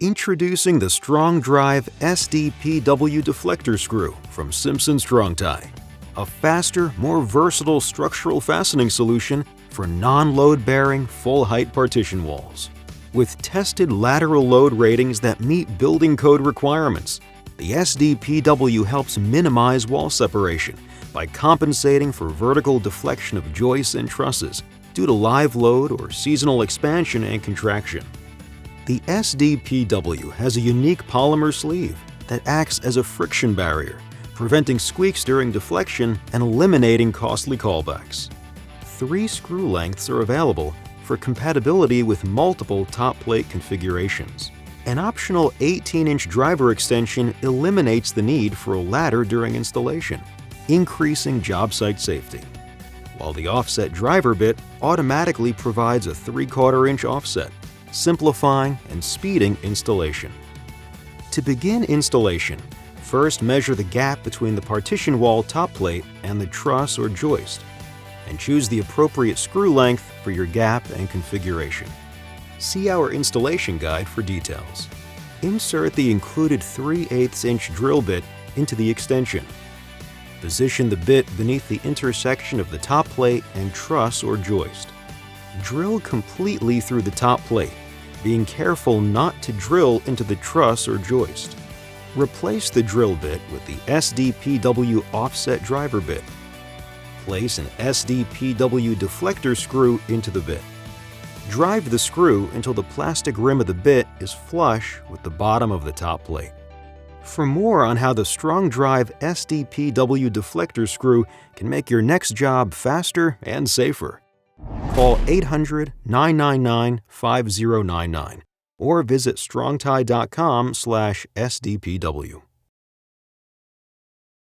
Introducing the Strong Drive SDPW deflector screw from Simpson Strong Tie. A faster, more versatile structural fastening solution for non-load-bearing, full-height partition walls. With tested lateral load ratings that meet building code requirements, the SDPW helps minimize wall separation by compensating for vertical deflection of joists and trusses due to live load or seasonal expansion and contraction. The SDPW has a unique polymer sleeve that acts as a friction barrier, preventing squeaks during deflection and eliminating costly callbacks. 3 screw lengths are available for compatibility with multiple top plate configurations. An optional 18-inch driver extension eliminates the need for a ladder during installation, increasing job site safety, while the offset driver bit automatically provides a 3/4 inch offset, simplifying and speeding installation. To begin installation, first measure the gap between the partition wall top plate and the truss or joist, and choose the appropriate screw length for your gap and configuration. See our installation guide for details. Insert the included 3/8 inch drill bit into the extension. Position the bit beneath the intersection of the top plate and truss or joist. Drill completely through the top plate, being careful not to drill into the truss or joist. Replace the drill bit with the SDPW offset driver bit. Place an SDPW deflector screw into the bit. Drive the screw until the plastic rim of the bit is flush with the bottom of the top plate. For more on how the Strong Drive SDPW deflector screw can make your next job faster and safer, call 800-999-5099 or visit strongtie.com/SDPW.